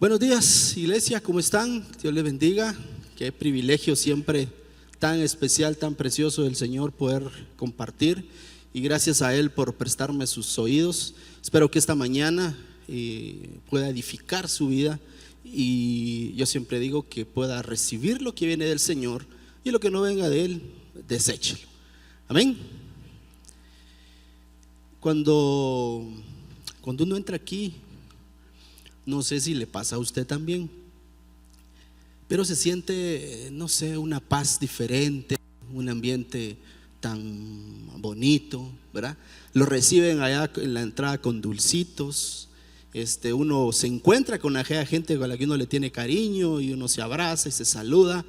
Buenos días, iglesia, ¿cómo están? Dios les bendiga. Qué privilegio siempre tan especial, tan precioso del Señor poder compartir, y gracias a Él por prestarme sus oídos. Espero que esta mañana pueda edificar su vida, y yo siempre digo que pueda recibir lo que viene del Señor, y lo que no venga de Él, deséchelo. Amén. Cuando uno entra aquí, no sé si le pasa a usted también, pero se siente, no sé, una paz diferente, un ambiente tan bonito, ¿verdad? Lo reciben allá en la entrada con dulcitos. Uno se encuentra con aquella gente con la que uno le tiene cariño, y uno se abraza y se saluda,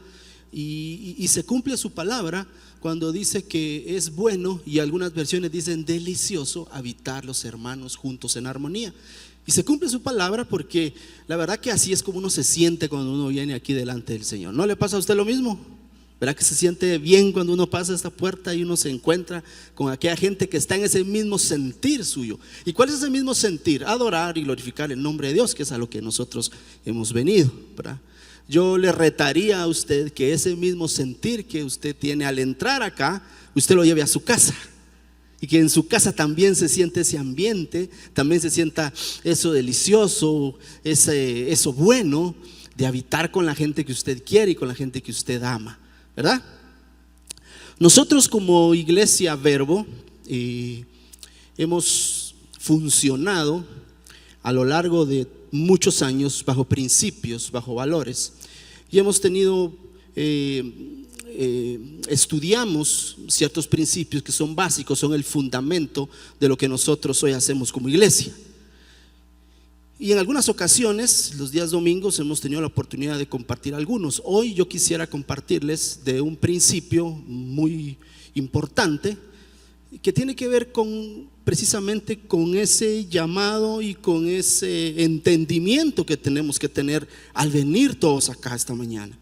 y se cumple su palabra cuando dice que es bueno, y algunas versiones dicen delicioso, habitar los hermanos juntos en armonía. Y se cumple su palabra, porque la verdad que así es como uno se siente cuando uno viene aquí delante del Señor. ¿No le pasa a usted lo mismo? ¿Verdad que se siente bien cuando uno pasa esta puerta y uno se encuentra con aquella gente que está en ese mismo sentir suyo? ¿Y cuál es ese mismo sentir? Adorar y glorificar el nombre de Dios, que es a lo que nosotros hemos venido, ¿verdad? Yo le retaría a usted que ese mismo sentir que usted tiene al entrar acá, usted lo lleve a su casa, y que en su casa también se siente ese ambiente, también se sienta eso delicioso, eso bueno de habitar con la gente que usted quiere y con la gente que usted ama, ¿verdad? Nosotros como Iglesia Verbo hemos funcionado a lo largo de muchos años bajo principios, bajo valores, y hemos tenido estudiamos ciertos principios que son básicos, son el fundamento de lo que nosotros hoy hacemos como iglesia. Y en algunas ocasiones, los días domingos, hemos tenido la oportunidad de compartir algunos. Hoy yo quisiera compartirles de un principio muy importante que tiene que ver precisamente con ese llamado y con ese entendimiento que tenemos que tener al venir todos acá esta mañana.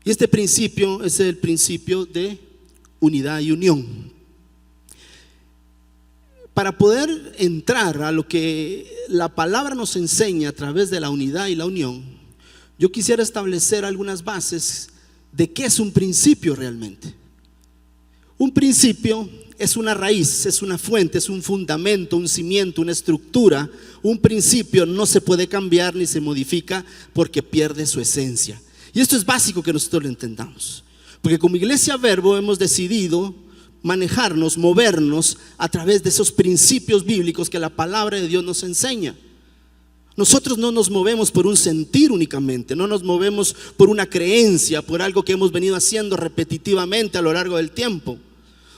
Y este principio es el principio de unidad y unión. Para poder entrar a lo que la palabra nos enseña a través de la unidad y la unión, yo quisiera establecer algunas bases de qué es un principio realmente. Un principio es una raíz, es una fuente, es un fundamento, un cimiento, una estructura. Un principio no se puede cambiar ni se modifica porque pierde su esencia. Y esto es básico que nosotros lo entendamos, porque como Iglesia Verbo hemos decidido manejarnos, movernos a través de esos principios bíblicos que la palabra de Dios nos enseña. Nosotros no nos movemos por un sentir únicamente, no nos movemos por una creencia, por algo que hemos venido haciendo repetitivamente a lo largo del tiempo.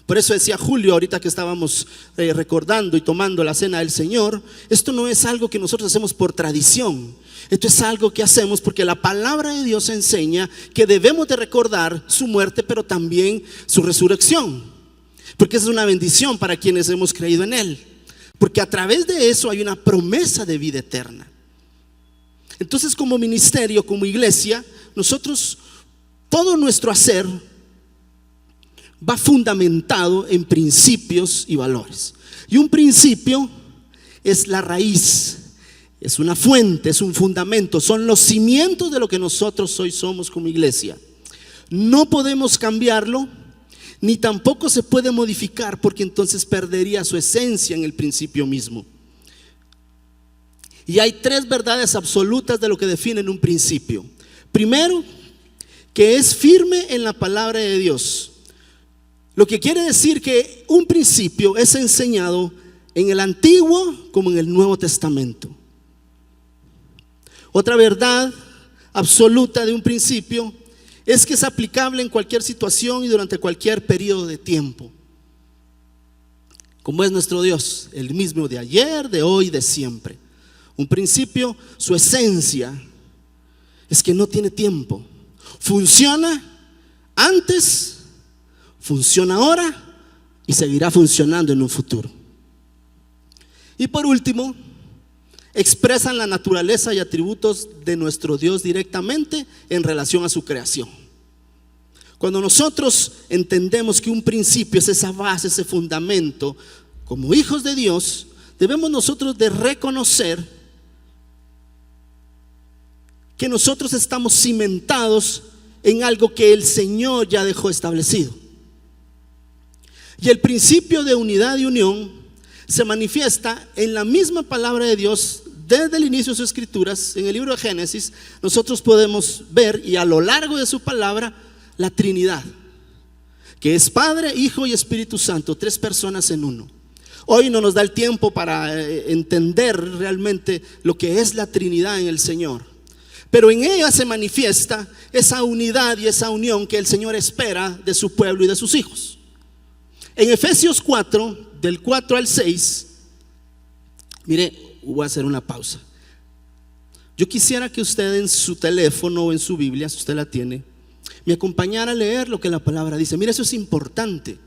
Por eso decía Julio ahorita que estábamos recordando y tomando la cena del Señor, esto no es algo que nosotros hacemos por tradición. Esto es algo que hacemos porque la palabra de Dios enseña que debemos de recordar su muerte, pero también su resurrección, porque esa es una bendición para quienes hemos creído en Él, porque a través de eso hay una promesa de vida eterna. Entonces, como ministerio, como iglesia, nosotros, todo nuestro hacer va fundamentado en principios y valores. Y un principio es la raíz, es una fuente, es un fundamento, son los cimientos de lo que nosotros hoy somos como iglesia. No podemos cambiarlo, ni tampoco se puede modificar, porque entonces perdería su esencia en el principio mismo. Y hay tres verdades absolutas de lo que definen un principio. Primero, que es firme en la palabra de Dios, lo que quiere decir que un principio es enseñado en el Antiguo como en el Nuevo Testamento. Otra verdad absoluta de un principio es que es aplicable en cualquier situación y durante cualquier periodo de tiempo. Como es nuestro Dios, el mismo de ayer, de hoy, de siempre. Un principio, su esencia es que no tiene tiempo. Funciona antes, funciona ahora y seguirá funcionando en un futuro. Y por último, expresan la naturaleza y atributos de nuestro Dios directamente en relación a su creación. Cuando nosotros entendemos que un principio es esa base, ese fundamento, como hijos de Dios, debemos nosotros de reconocer que nosotros estamos cimentados en algo que el Señor ya dejó establecido. Y el principio de unidad y unión se manifiesta en la misma palabra de Dios. Desde el inicio de sus escrituras, en el libro de Génesis, nosotros podemos ver, y a lo largo de su palabra, la Trinidad, que es Padre, Hijo y Espíritu Santo, 3 personas en uno. Hoy no nos da el tiempo para entender realmente lo que es la Trinidad en el Señor, pero en ella se manifiesta esa unidad y esa unión que el Señor espera de su pueblo y de sus hijos. En Efesios 4, del 4 al 6, mire, voy a hacer una pausa. Yo quisiera que usted en su teléfono o en su Biblia, si usted la tiene, me acompañara a leer lo que la palabra dice. Mire, eso es importante.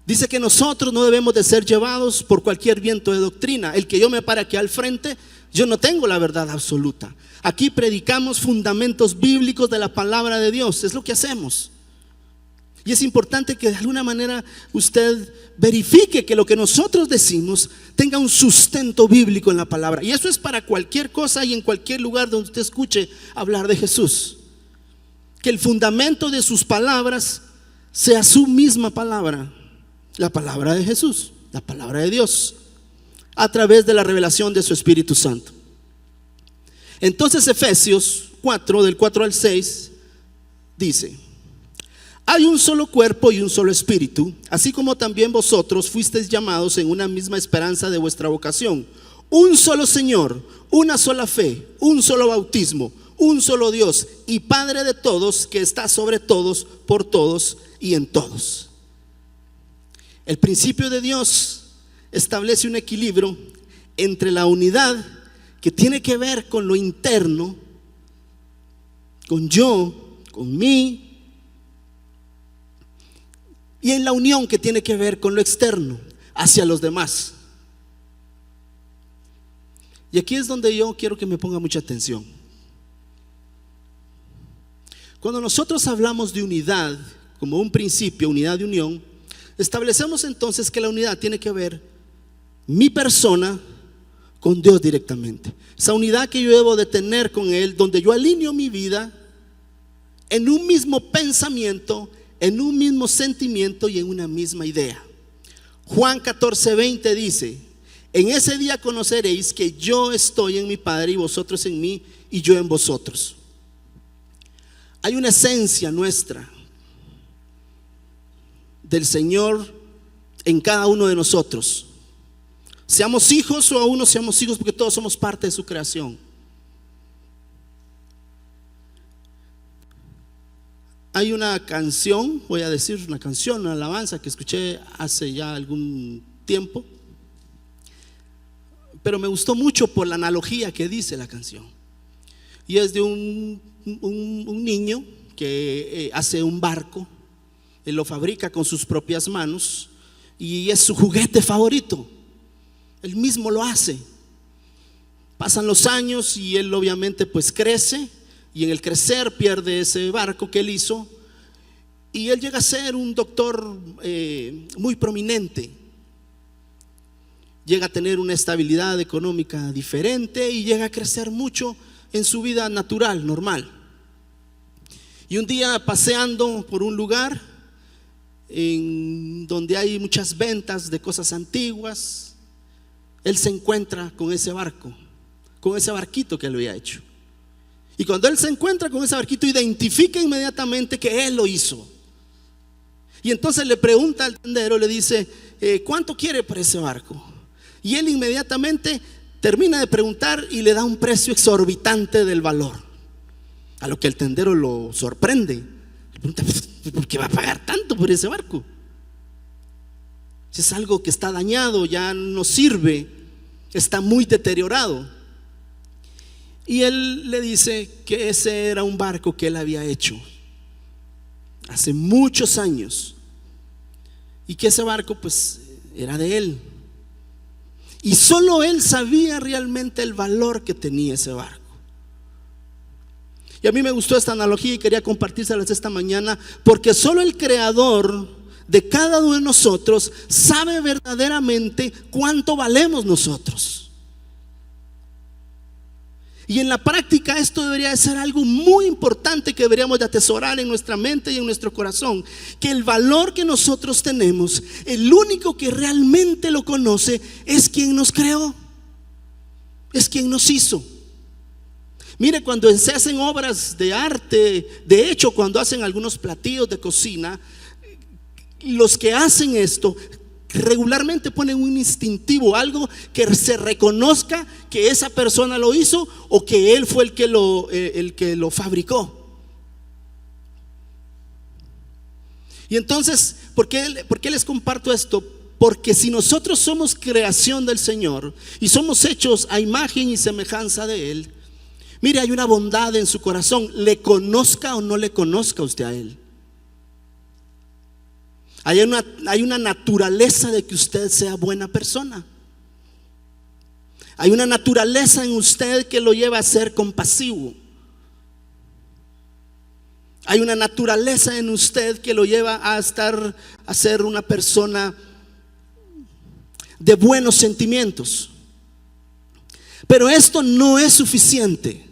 Dice que nosotros no debemos de ser llevados por cualquier viento de doctrina. El que yo me pare aquí al frente, yo no tengo la verdad absoluta. Aquí predicamos fundamentos bíblicos de la palabra de Dios, es lo que hacemos. Y es importante que de alguna manera usted verifique que lo que nosotros decimos tenga un sustento bíblico en la palabra. Y eso es para cualquier cosa y en cualquier lugar donde usted escuche hablar de Jesús. Que el fundamento de sus palabras sea su misma palabra, la palabra de Jesús, la palabra de Dios, a través de la revelación de su Espíritu Santo. Entonces Efesios 4, del 4 al 6, dice: hay un solo cuerpo y un solo espíritu, así como también vosotros fuisteis llamados en una misma esperanza de vuestra vocación. Un solo Señor, una sola fe, un solo bautismo, un solo Dios y Padre de todos, que está sobre todos, por todos y en todos. El principio de Dios establece un equilibrio entre la unidad que tiene que ver con lo interno, con yo, con mí, y en la unión que tiene que ver con lo externo, hacia los demás. Y aquí es donde yo quiero que me ponga mucha atención. Cuando nosotros hablamos de unidad como un principio, unidad de unión, establecemos entonces que la unidad tiene que ver mi persona con Dios directamente. Esa unidad que yo debo de tener con Él, donde yo alineo mi vida en un mismo pensamiento, en un mismo sentimiento y en una misma idea. Juan 14:20 dice: en ese día conoceréis que yo estoy en mi Padre y vosotros en mí y yo en vosotros. Hay una esencia nuestra del Señor en cada uno de nosotros, seamos hijos o aún no seamos hijos, porque todos somos parte de su creación. Hay una canción, voy a decir una canción, una alabanza que escuché hace ya algún tiempo, pero me gustó mucho por la analogía que dice la canción. Y es de un niño que hace un barco, él lo fabrica con sus propias manos y es su juguete favorito. Él mismo lo hace. Pasan los años y él obviamente pues crece, y en el crecer pierde ese barco que él hizo, y él llega a ser un doctor muy prominente. Llega a tener una estabilidad económica diferente y llega a crecer mucho en su vida natural, normal. Y un día, paseando por un lugar en donde hay muchas ventas de cosas antiguas, él se encuentra con ese barco, con ese barquito que él había hecho. Y cuando él se encuentra con ese barquito, identifica inmediatamente que él lo hizo. Y entonces le pregunta al tendero, le dice: ¿cuánto quiere por ese barco? Y él inmediatamente termina de preguntar y le da un precio exorbitante del valor. A lo que el tendero lo sorprende. Le pregunta: ¿por qué va a pagar tanto por ese barco? Si es algo que está dañado, ya no sirve, está muy deteriorado. Y él le dice que ese era un barco que él había hecho hace muchos años, y que ese barco pues era de él, y solo él sabía realmente el valor que tenía ese barco. Y a mí me gustó esta analogía y quería compartírselas esta mañana, porque solo el creador de cada uno de nosotros sabe verdaderamente cuánto valemos nosotros. Y en la práctica esto debería de ser algo muy importante que deberíamos de atesorar en nuestra mente y en nuestro corazón. Que el valor que nosotros tenemos, el único que realmente lo conoce es quien nos creó, es quien nos hizo. Mire, cuando se hacen obras de arte, de hecho cuando hacen algunos platillos de cocina, los que hacen esto regularmente ponen un instintivo, algo que se reconozca que esa persona lo hizo o que él fue el que lo fabricó. Y entonces, ¿por qué les comparto esto? Porque si nosotros somos creación del Señor y somos hechos a imagen y semejanza de Él, mire, hay una bondad en su corazón, le conozca o no le conozca usted a Él. Hay una naturaleza de que usted sea buena persona. Hay una naturaleza en usted que lo lleva a ser compasivo. Hay una naturaleza en usted que lo lleva a ser una persona de buenos sentimientos. Pero esto no es suficiente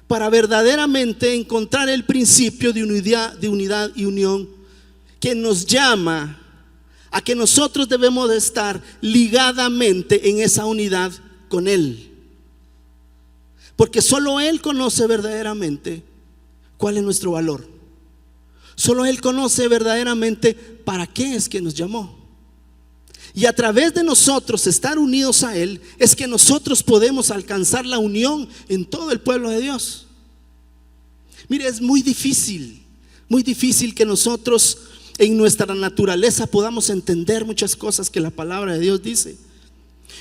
para verdaderamente encontrar el principio de unidad y unión que nos llama a que nosotros debemos de estar ligadamente en esa unidad con Él. Porque solo Él conoce verdaderamente cuál es nuestro valor. Solo Él conoce verdaderamente para qué es que nos llamó. Y a través de nosotros estar unidos a Él es que nosotros podemos alcanzar la unión en todo el pueblo de Dios. Mire, es muy difícil que nosotros en nuestra naturaleza podamos entender muchas cosas que la palabra de Dios dice.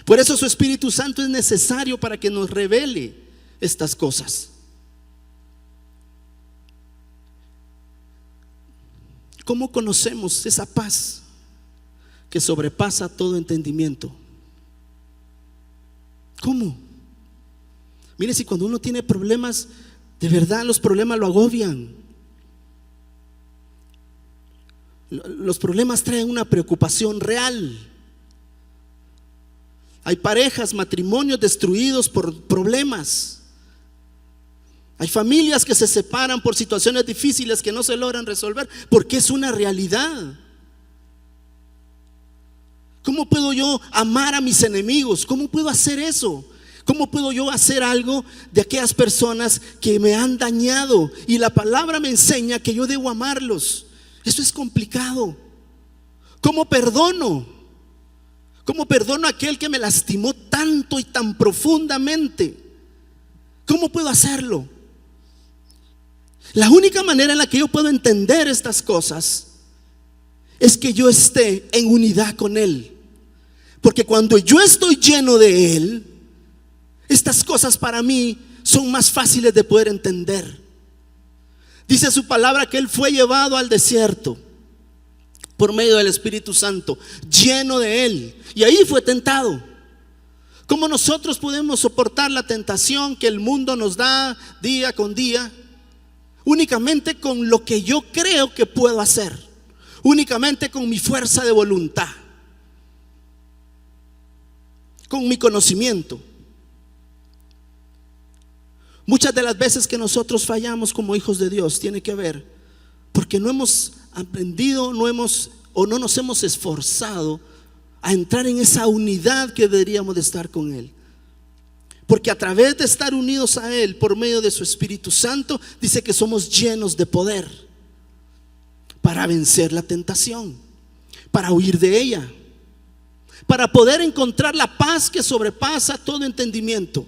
Por eso su Espíritu Santo es necesario para que nos revele estas cosas. ¿Cómo conocemos esa paz que sobrepasa todo entendimiento? ¿Cómo? Mire, si cuando uno tiene problemas, de verdad los problemas lo agobian. Los problemas traen una preocupación real. Hay parejas, matrimonios destruidos por problemas. Hay familias que se separan por situaciones difíciles que no se logran resolver porque es una realidad. ¿Cómo puedo yo amar a mis enemigos? ¿Cómo puedo hacer eso? ¿Cómo puedo yo hacer algo de aquellas personas que me han dañado? Y la palabra me enseña que yo debo amarlos. Eso es complicado. ¿Cómo perdono? ¿Cómo perdono a aquel que me lastimó tanto y tan profundamente? ¿Cómo puedo hacerlo? La única manera en la que yo puedo entender estas cosas es que yo esté en unidad con Él. Porque cuando yo estoy lleno de Él, estas cosas para mí son más fáciles de poder entender. Dice su palabra que Él fue llevado al desierto por medio del Espíritu Santo, lleno de Él, y ahí fue tentado. ¿Cómo nosotros podemos soportar la tentación que el mundo nos da día con día? Únicamente con lo que yo creo que puedo hacer, únicamente con mi fuerza de voluntad, con mi conocimiento. Muchas de las veces que nosotros fallamos como hijos de Dios tiene que ver porque no hemos aprendido, no nos hemos esforzado a entrar en esa unidad que deberíamos de estar con Él. Porque a través de estar unidos a Él por medio de su Espíritu Santo, dice que somos llenos de poder para vencer la tentación, para huir de ella, para poder encontrar la paz que sobrepasa todo entendimiento,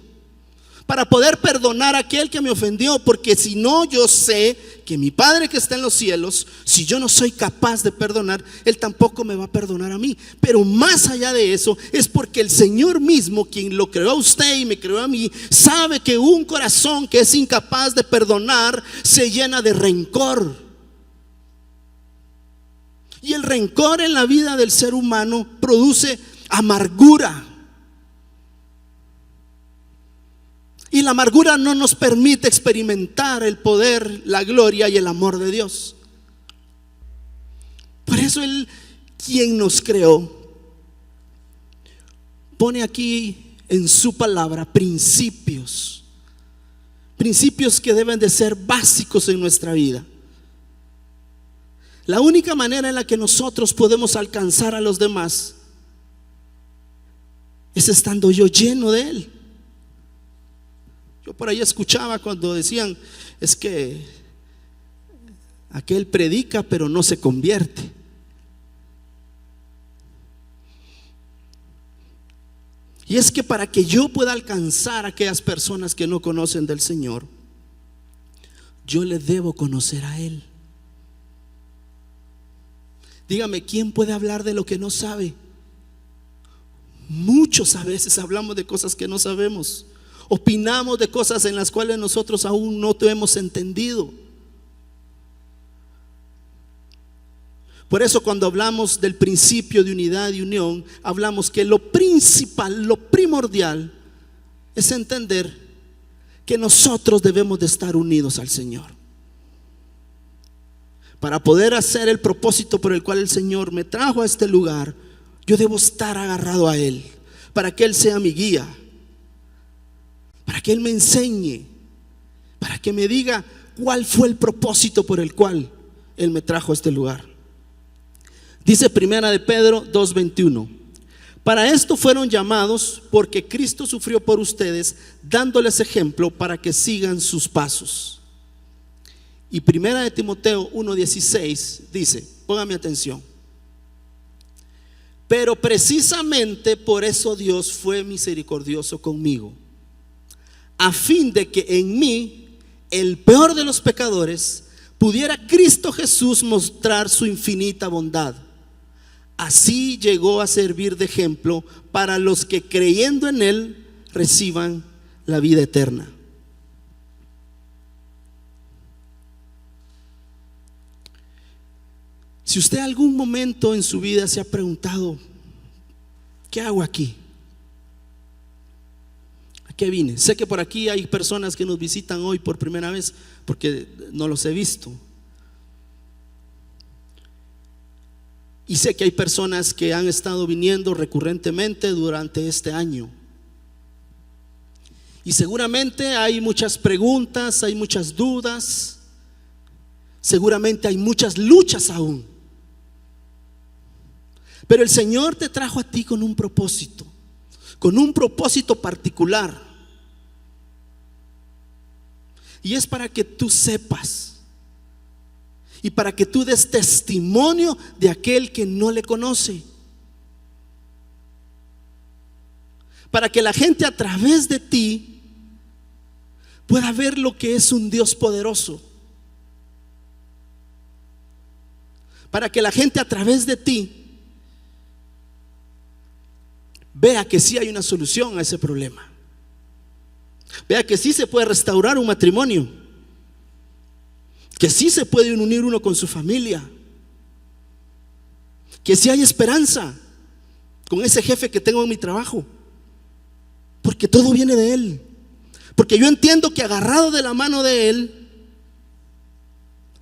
para poder perdonar a aquel que me ofendió. Porque si no, yo sé que mi Padre que está en los cielos, si yo no soy capaz de perdonar, Él tampoco me va a perdonar a mí. Pero más allá de eso, es porque el Señor mismo, quien lo creó a usted y me creó a mí, sabe que un corazón que es incapaz de perdonar se llena de rencor. Y el rencor en la vida del ser humano produce amargura. Y la amargura no nos permite experimentar el poder, la gloria y el amor de Dios. Por eso Él, quien nos creó, pone aquí en su palabra principios principios que deben de ser básicos en nuestra vida. La única manera en la que nosotros podemos alcanzar a los demás es estando yo lleno de Él. Yo por ahí escuchaba cuando decían, es que aquel predica pero no se convierte. Y es que para que yo pueda alcanzar a aquellas personas que no conocen del Señor, yo le debo conocer a Él. Dígame, ¿quién puede hablar de lo que no sabe? Muchos a veces hablamos de cosas que no sabemos. Opinamos de cosas en las cuales nosotros aún no te hemos entendido. Por eso cuando hablamos del principio de unidad y unión, hablamos que lo principal, lo primordial es entender que nosotros debemos de estar unidos al Señor. Para poder hacer el propósito por el cual el Señor me trajo a este lugar, yo debo estar agarrado a Él, para que Él sea mi guía, para que Él me enseñe, para que me diga cuál fue el propósito por el cual Él me trajo a este lugar. Dice Primera de Pedro 2:21: para esto fueron llamados, porque Cristo sufrió por ustedes, dándoles ejemplo para que sigan sus pasos. Y Primera de Timoteo 1:16 dice, póngame atención: pero precisamente por eso Dios fue misericordioso conmigo, a fin de que en mí, el peor de los pecadores, pudiera Cristo Jesús mostrar su infinita bondad. Así llegó a servir de ejemplo para los que creyendo en Él reciban la vida eterna. Si usted algún momento en su vida se ha preguntado, ¿qué hago aquí? ¿A qué vine? Sé que por aquí hay personas que nos visitan hoy por primera vez, porque no los he visto. Y sé que hay personas que han estado viniendo recurrentemente durante este año. Y seguramente hay muchas preguntas, hay muchas dudas, seguramente hay muchas luchas aún. Pero el Señor te trajo a ti con un propósito particular. Y es para que tú sepas y para que tú des testimonio de aquel que no le conoce. Para que la gente a través de ti pueda ver lo que es un Dios poderoso. Para que la gente a través de ti vea que sí hay una solución a ese problema. Vea que sí se puede restaurar un matrimonio, que sí se puede unir uno con su familia, que sí hay esperanza con ese jefe que tengo en mi trabajo, porque todo viene de Él. Porque yo entiendo que agarrado de la mano de Él,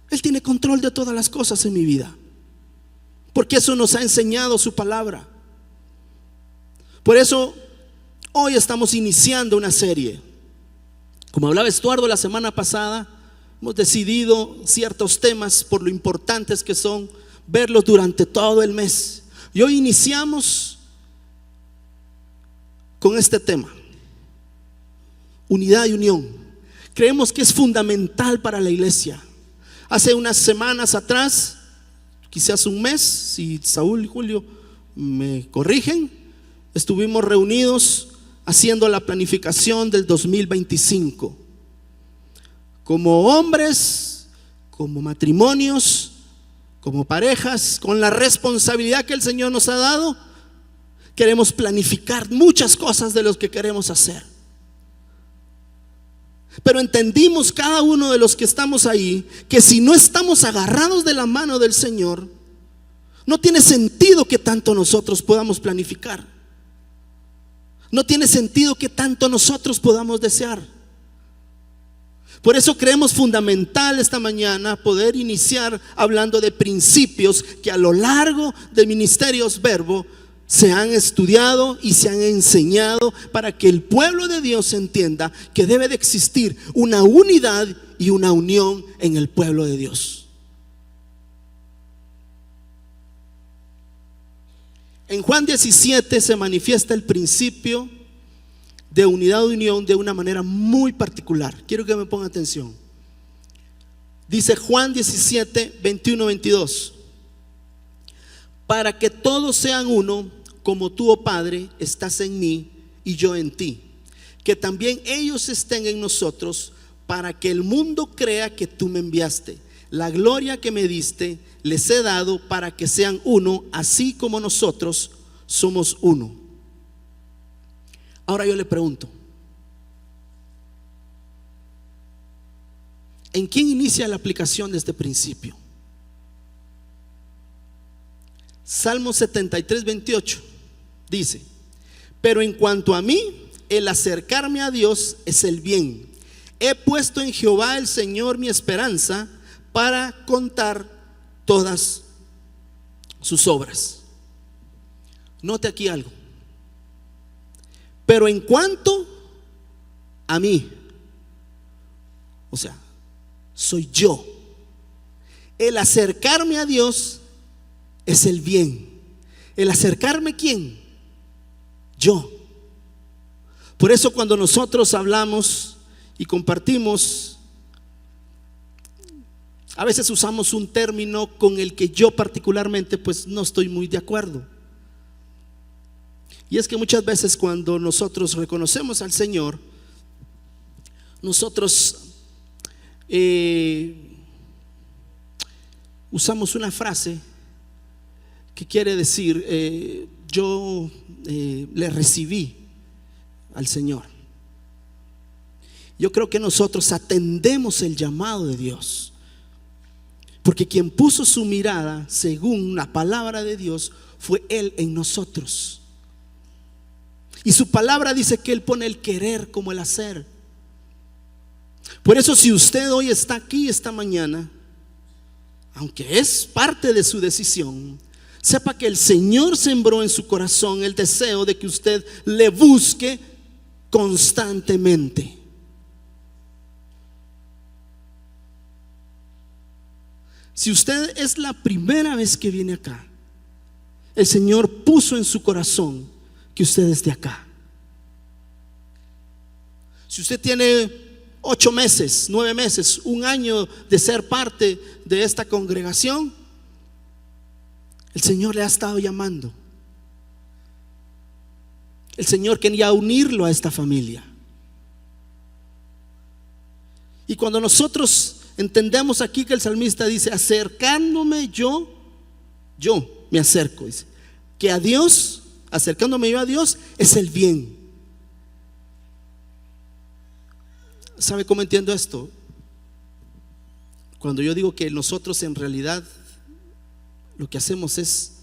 Él tiene control de todas las cosas en mi vida, porque eso nos ha enseñado su palabra. Por eso hoy estamos iniciando una serie. Como hablaba Estuardo la semana pasada, hemos decidido ciertos temas, por lo importantes que son, verlos durante todo el mes. Y hoy iniciamos con este tema: unidad y unión. Creemos que es fundamental para la iglesia. Hace unas semanas atrás, quizás un mes, si Saúl y Julio me corrigen, estuvimos reunidos haciendo la planificación del 2025. Como hombres, como matrimonios, como parejas, con la responsabilidad que el Señor nos ha dado, queremos planificar muchas cosas de lo que queremos hacer. Pero entendimos cada uno de los que estamos ahí que si no estamos agarrados de la mano del Señor, no tiene sentido que tanto nosotros podamos planificar. No tiene sentido que tanto nosotros podamos desear. Por eso creemos fundamental esta mañana poder iniciar hablando de principios que a lo largo de Ministerios Verbo se han estudiado y se han enseñado para que el pueblo de Dios entienda que debe de existir una unidad y una unión en el pueblo de Dios. En Juan 17 se manifiesta el principio de unidad y unión de una manera muy particular. Quiero que me pongan atención. Dice Juan 17, 21, 22: para que todos sean uno, como tú, oh Padre, estás en mí y yo en ti, que también ellos estén en nosotros, para que el mundo crea que tú me enviaste. La gloria que me diste les he dado, para que sean uno, así como nosotros somos uno. Ahora yo le pregunto, ¿en quién inicia la aplicación de este principio? Salmo 73, 28 dice: pero en cuanto a mí, el acercarme a Dios es el bien. He puesto en Jehová el Señor mi esperanza, para contar todas sus obras. Note aquí algo. Pero en cuanto a mí, o sea, soy yo. El acercarme a Dios es el bien. El acercarme, ¿quién? Yo. Por eso cuando nosotros hablamos y compartimos, a veces usamos un término con el que yo particularmente pues no estoy muy de acuerdo. Y es que muchas veces cuando nosotros reconocemos al Señor, nosotros usamos una frase que quiere decir yo le recibí al Señor. Yo creo que nosotros atendemos el llamado de Dios, porque quien puso su mirada, según la palabra de Dios, fue Él en nosotros. Y su palabra dice que Él pone el querer como el hacer. Por eso, si usted hoy está aquí esta mañana, aunque es parte de su decisión, sepa que el Señor sembró en su corazón el deseo de que usted le busque constantemente. Si usted es la primera vez que viene acá, el Señor puso en su corazón que usted esté acá. Si usted tiene 8 meses, 9 meses, 1 año de ser parte de esta congregación, el Señor le ha estado llamando. El Señor quería unirlo a esta familia. Y cuando nosotros entendemos aquí que el salmista dice: acercándome yo me acerco, dice que a Dios, acercándome yo a Dios es el bien. ¿Sabe cómo entiendo esto? Cuando yo digo que nosotros en realidad lo que hacemos es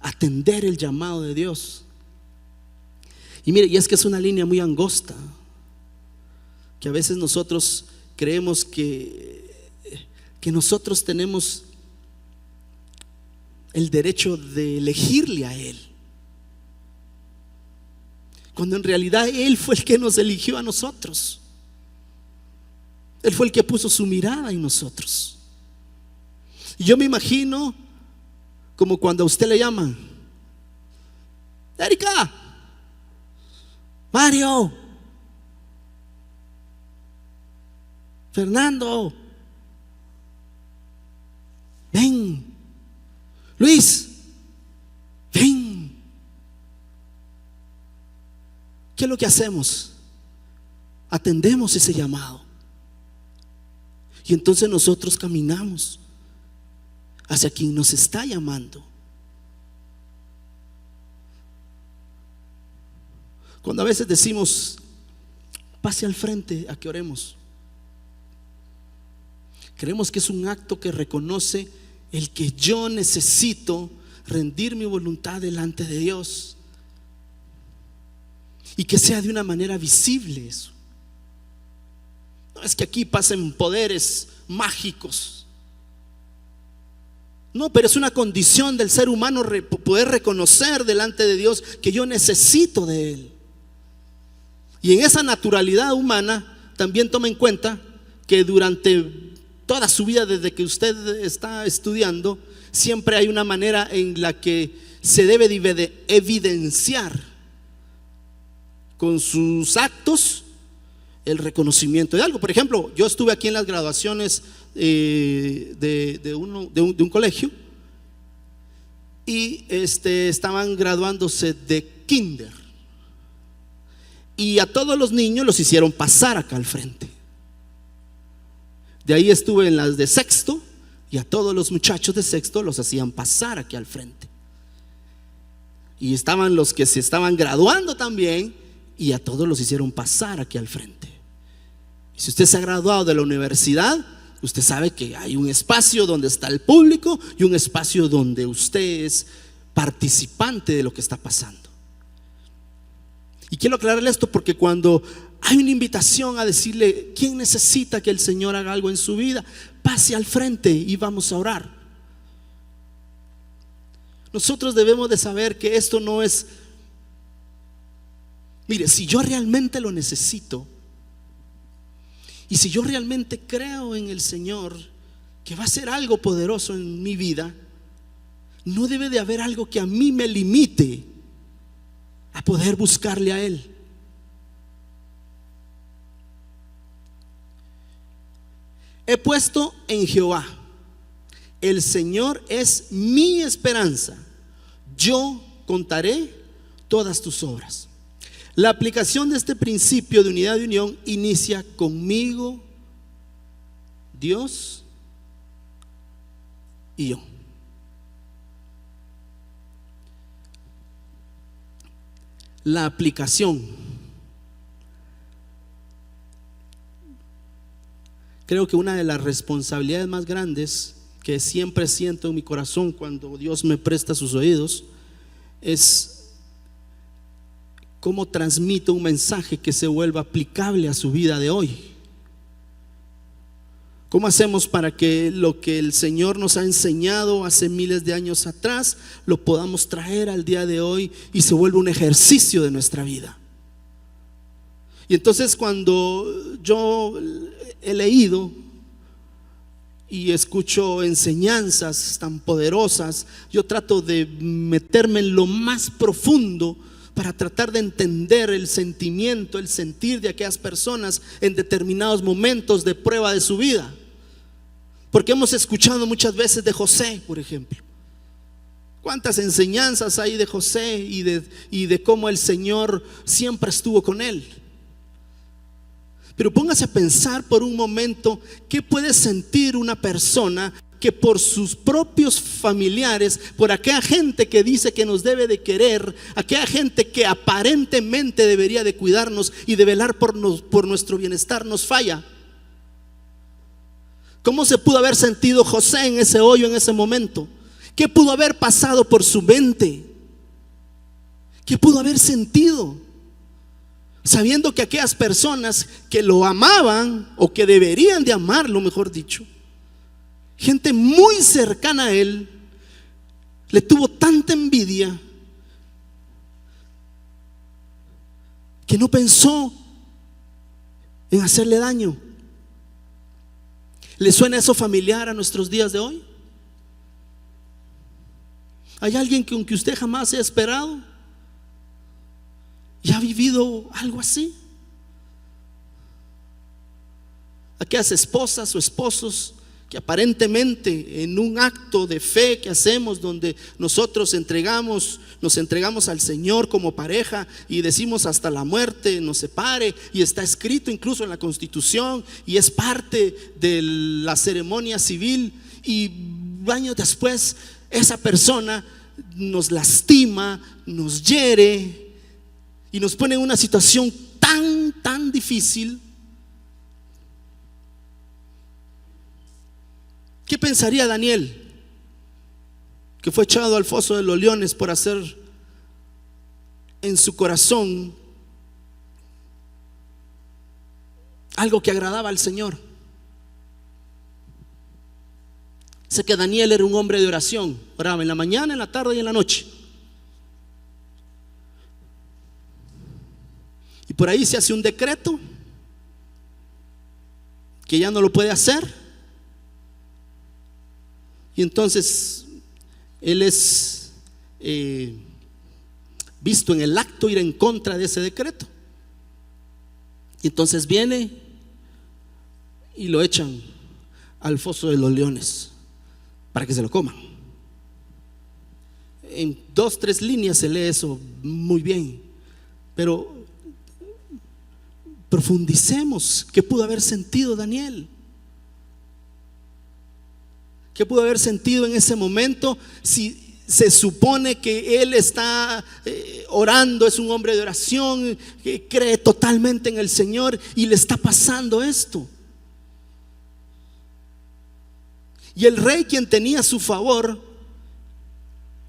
atender el llamado de Dios. Y mire, y es que es una línea muy angosta, que a veces nosotros creemos que nosotros tenemos el derecho de elegirle a Él, cuando en realidad Él fue el que nos eligió a nosotros. Él fue el que puso su mirada en nosotros. Y yo me imagino como cuando a usted le llaman: Erika, Mario, Fernando, ven. Luis, ven. ¿Qué es lo que hacemos? Atendemos ese llamado. Y entonces nosotros caminamos hacia quien nos está llamando. Cuando a veces decimos: pase al frente a que oremos, creemos que es un acto que reconoce el que yo necesito rendir mi voluntad delante de Dios, y que sea de una manera visible eso. No es que aquí pasen poderes mágicos, No, pero es una condición del ser humano poder reconocer delante de Dios que yo necesito de Él. Y en esa naturalidad humana también toma en cuenta que durante toda su vida, desde que usted está estudiando, siempre hay una manera en la que se debe de evidenciar con sus actos el reconocimiento de algo. Por ejemplo, yo estuve aquí en las graduaciones de un colegio y estaban graduándose de kinder, y a todos los niños los hicieron pasar acá al frente. De ahí estuve en las de sexto, y a todos los muchachos de sexto los hacían pasar aquí al frente. Y estaban los que se estaban graduando también, y a todos los hicieron pasar aquí al frente. Y si usted se ha graduado de la universidad, usted sabe que hay un espacio donde está el público y un espacio donde usted es participante de lo que está pasando. Y quiero aclararle esto porque cuando hay una invitación a decirle quién necesita que el Señor haga algo en su vida, pase al frente y vamos a orar. Nosotros debemos de saber que esto no es, mire, si yo realmente lo necesito y si yo realmente creo en el Señor que va a hacer algo poderoso en mi vida, no debe de haber algo que a mí me limite a poder buscarle a Él. He puesto en Jehová, el Señor es mi esperanza, yo contaré todas tus obras. La aplicación de este principio de unidad y unión inicia conmigo, Dios y yo. La aplicación. Creo que una de las responsabilidades más grandes que siempre siento en mi corazón cuando Dios me presta sus oídos es cómo transmito un mensaje que se vuelva aplicable a su vida de hoy. ¿Cómo hacemos para que lo que el Señor nos ha enseñado hace miles de años atrás lo podamos traer al día de hoy y se vuelva un ejercicio de nuestra vida? Y entonces cuando yo he leído y escucho enseñanzas tan poderosas, yo trato de meterme en lo más profundo para tratar de entender el sentimiento, el sentir de aquellas personas en determinados momentos de prueba de su vida. Porque hemos escuchado muchas veces de José, por ejemplo. ¿Cuántas enseñanzas hay de José y de cómo el Señor siempre estuvo con él? Pero póngase a pensar por un momento qué puede sentir una persona que por sus propios familiares, por aquella gente que dice que nos debe de querer, aquella gente que aparentemente debería de cuidarnos y de velar por nuestro bienestar, nos falla. ¿Cómo se pudo haber sentido José en ese hoyo, en ese momento? ¿Qué pudo haber pasado por su mente? ¿Qué pudo haber sentido? Sabiendo que aquellas personas que lo amaban o que deberían de amarlo, mejor dicho, gente muy cercana a él, le tuvo tanta envidia que no pensó en hacerle daño. ¿Le suena eso familiar a nuestros días de hoy? ¿Hay alguien que aunque usted jamás haya esperado y ha vivido algo así? Aquellas esposas o esposos que aparentemente en un acto de fe que hacemos, donde nosotros nos entregamos al Señor como pareja y decimos hasta la muerte nos separe, y está escrito incluso en la Constitución y es parte de la ceremonia civil, y años después esa persona nos lastima, nos hiere y nos pone en una situación tan difícil. ¿Qué pensaría Daniel, que fue echado al foso de los leones por hacer en su corazón algo que agradaba al Señor? Sé que Daniel era un hombre de oración, oraba en la mañana, en la tarde y en la noche. Y por ahí se hace un decreto que ya no lo puede hacer. Y entonces él es visto en el acto ir en contra de ese decreto. Y entonces viene y lo echan al foso de los leones para que se lo coman. En 2, 3 líneas se lee eso muy bien, pero profundicemos. ¿Qué pudo haber sentido Daniel? ¿Qué pudo haber sentido en ese momento si se supone que él está orando, es un hombre de oración, que cree totalmente en el Señor y le está pasando esto? Y el rey, quien tenía a su favor,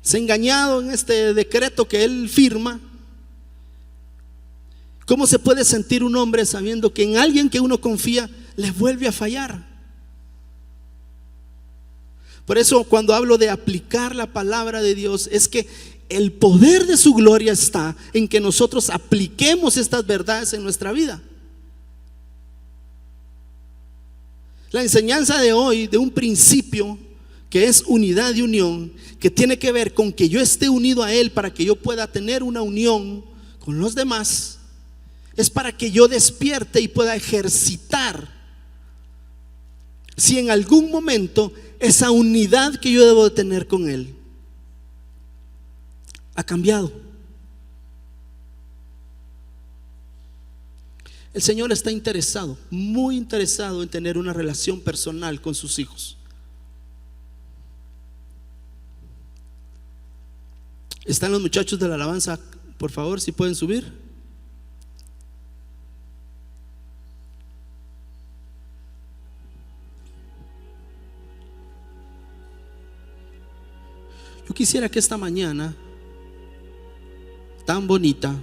se ha engañado en este decreto que él firma. ¿Cómo se puede sentir un hombre sabiendo que en alguien que uno confía le vuelve a fallar? Por eso cuando hablo de aplicar la palabra de Dios, es que el poder de su gloria está en que nosotros apliquemos estas verdades en nuestra vida. La enseñanza de hoy, de un principio que es unidad y unión, que tiene que ver con que yo esté unido a Él para que yo pueda tener una unión con los demás, es para que yo despierte y pueda ejercitar, si en algún momento esa unidad que yo debo de tener con Él ha cambiado. El Señor está interesado, muy interesado en tener una relación personal con sus hijos. ¿Están los muchachos de la alabanza? Por favor, si pueden subir. Yo quisiera que esta mañana tan bonita,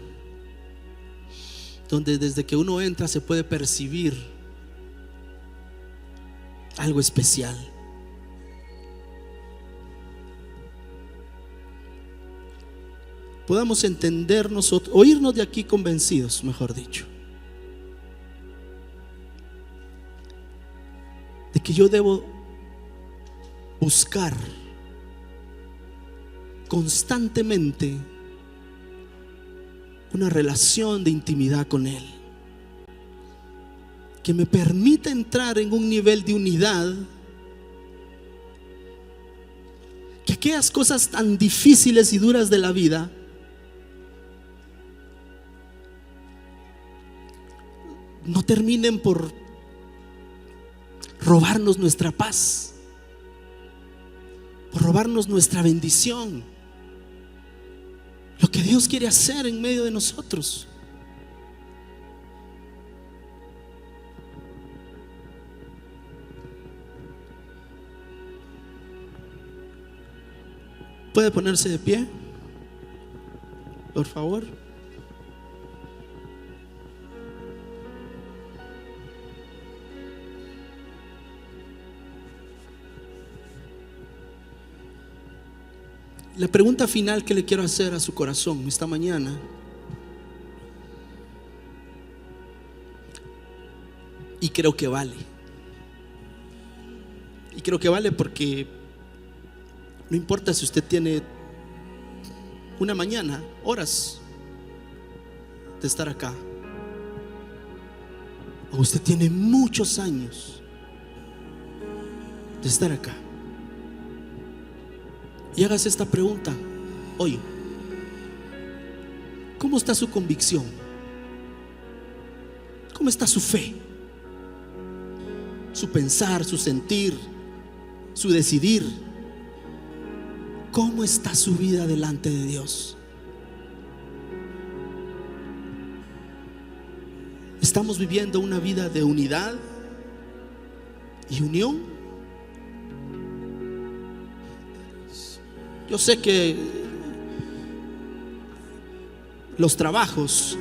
donde desde que uno entra se puede percibir algo especial, podamos entendernos, oírnos de aquí convencidos, mejor dicho, de que yo debo buscar constantemente una relación de intimidad con Él, que me permita entrar en un nivel de unidad, que aquellas cosas tan difíciles y duras de la vida no terminen por robarnos nuestra paz, por robarnos nuestra bendición, lo que Dios quiere hacer en medio de nosotros. ¿Puede ponerse de pie, por favor? La pregunta final que le quiero hacer a su corazón esta mañana, y creo que vale, porque no importa si usted tiene una mañana, horas de estar acá, o usted tiene muchos años de estar acá, y hágase esta pregunta hoy: ¿cómo está su convicción? ¿Cómo está su fe? Su pensar, su sentir, su decidir. ¿Cómo está su vida delante de Dios? ¿Estamos viviendo una vida de unidad y unión? Yo sé que los trabajos,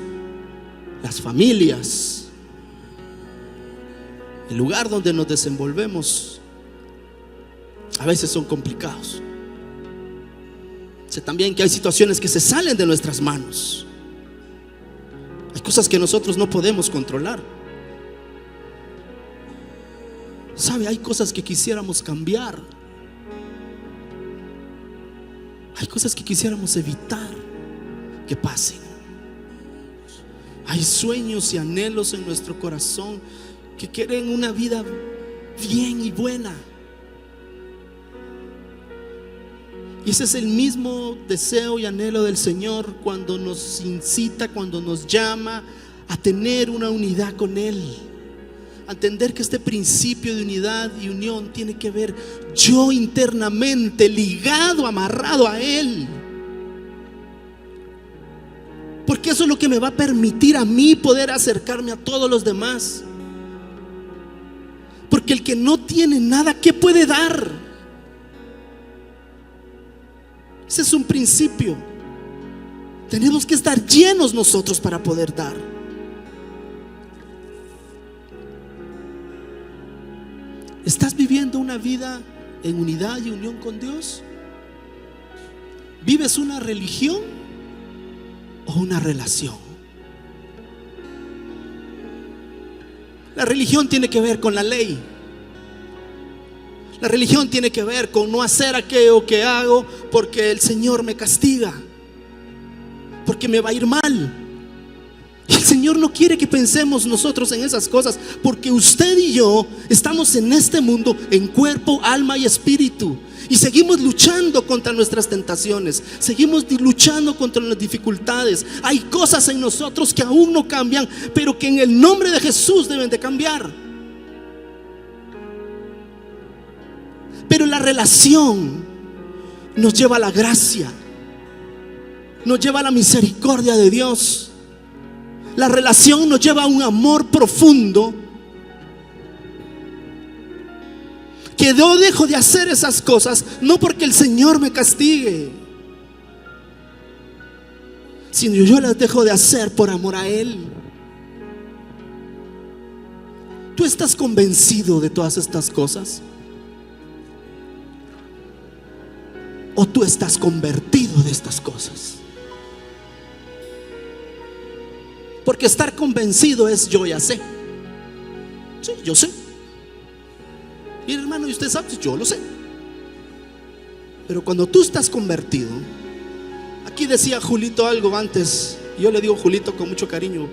las familias, el lugar donde nos desenvolvemos a veces son complicados. Sé también que hay situaciones que se salen de nuestras manos. Hay cosas que nosotros no podemos controlar. ¿Sabe? Hay cosas que quisiéramos cambiar. Hay cosas que quisiéramos evitar que pasen. Hay sueños y anhelos en nuestro corazón que quieren una vida bien y buena. Y ese es el mismo deseo y anhelo del Señor cuando nos incita, cuando nos llama a tener una unidad con Él. A entender que este principio de unidad y unión tiene que ver yo internamente ligado, amarrado a Él. Porque eso es lo que me va a permitir a mí poder acercarme a todos los demás. Porque el que no tiene nada, ¿qué puede dar? Ese es un principio. Tenemos que estar llenos nosotros para poder dar. ¿Estás viviendo una vida en unidad y unión con Dios? ¿Vives una religión o una relación? La religión tiene que ver con la ley. La religión tiene que ver con no hacer aquello que hago porque el Señor me castiga, porque me va a ir mal. Y el Señor no quiere que pensemos nosotros en esas cosas, porque usted y yo estamos en este mundo en cuerpo, alma y espíritu. Y seguimos luchando contra nuestras tentaciones, seguimos luchando contra las dificultades. Hay cosas en nosotros que aún no cambian, pero que en el nombre de Jesús deben de cambiar. Pero la relación nos lleva a la gracia, nos lleva a la misericordia de Dios. La relación nos lleva a un amor profundo, que yo dejo de hacer esas cosas no porque el Señor me castigue, sino yo las dejo de hacer por amor a Él. ¿Tú estás convencido de todas estas cosas? ¿O tú estás convertido de estas cosas? Porque estar convencido es yo ya sé. Sí, yo sé. Y hermano, ¿y usted sabe? Yo lo sé. Pero cuando tú estás convertido, aquí decía Julito algo antes, yo le digo Julito con mucho cariño.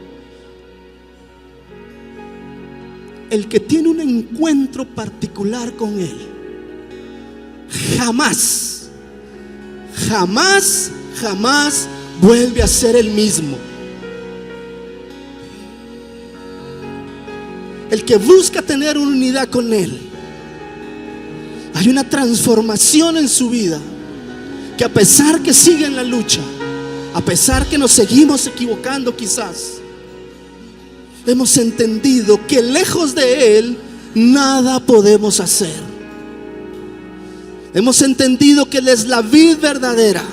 El que tiene un encuentro particular con Él, jamás vuelve a ser el mismo. El que busca tener una unidad con Él, hay una transformación en su vida, que a pesar que sigue en la lucha, a pesar que nos seguimos equivocando quizás, hemos entendido que lejos de Él nada podemos hacer. Hemos entendido que Él es la vid verdadera.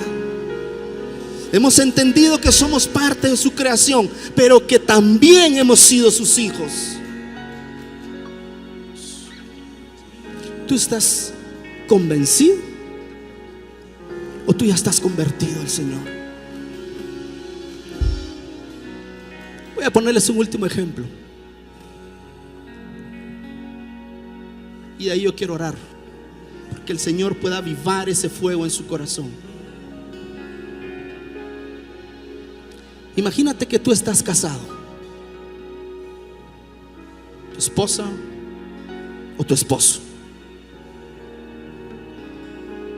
Hemos entendido que somos parte de su creación, pero que también hemos sido sus hijos. ¿Tú estás convencido o tú ya estás convertido al Señor? Voy a ponerles un último ejemplo y de ahí yo quiero orar, porque el Señor pueda avivar ese fuego en su corazón. Imagínate que tú estás casado, tu esposa o tu esposo,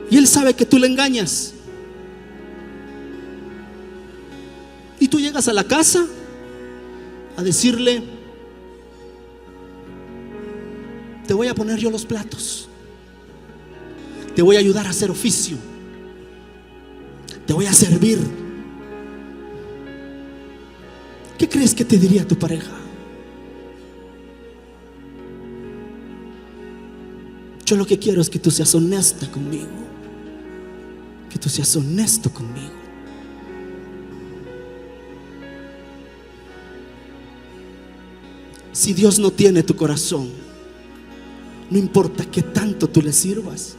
y él sabe que tú le engañas, y tú llegas a la casa a decirle: te voy a poner yo los platos, te voy a ayudar a hacer oficio, te voy a servir. ¿Qué crees que te diría tu pareja? Yo lo que quiero es que tú seas honesta conmigo, que tú seas honesto conmigo. Si Dios no tiene tu corazón, no importa qué tanto tú le sirvas,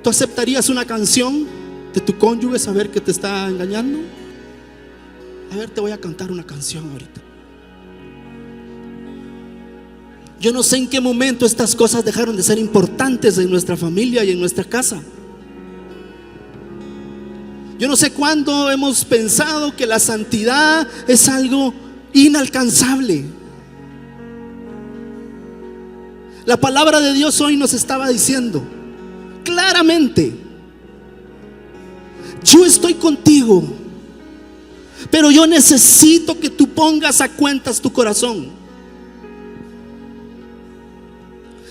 ¿Tú aceptarías una canción de tu cónyuge saber que te está engañando? A ver, te voy a cantar una canción ahorita. Yo no sé en qué momento estas cosas dejaron de ser importantes en nuestra familia y en nuestra casa. Yo no sé cuándo hemos pensado que la santidad es algo inalcanzable. La palabra de Dios hoy nos estaba diciendo claramente: yo estoy contigo, pero yo necesito que tú pongas a cuentas tu corazón.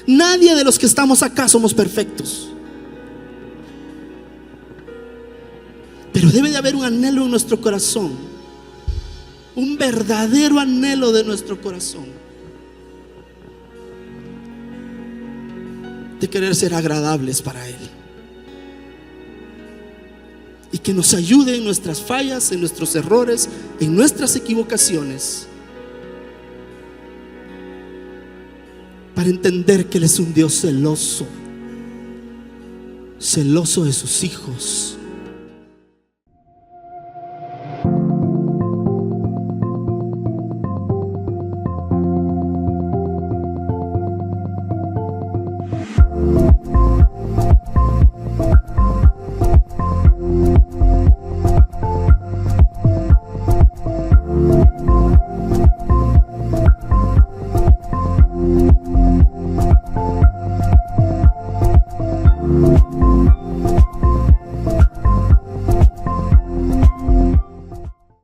Nadie de los que estamos acá somos perfectos, pero debe de haber un anhelo en nuestro corazón, un verdadero anhelo de nuestro corazón, de querer ser agradables para Él, y que nos ayude en nuestras fallas, en nuestros errores, en nuestras equivocaciones, para entender que Él es un Dios celoso, celoso de sus hijos.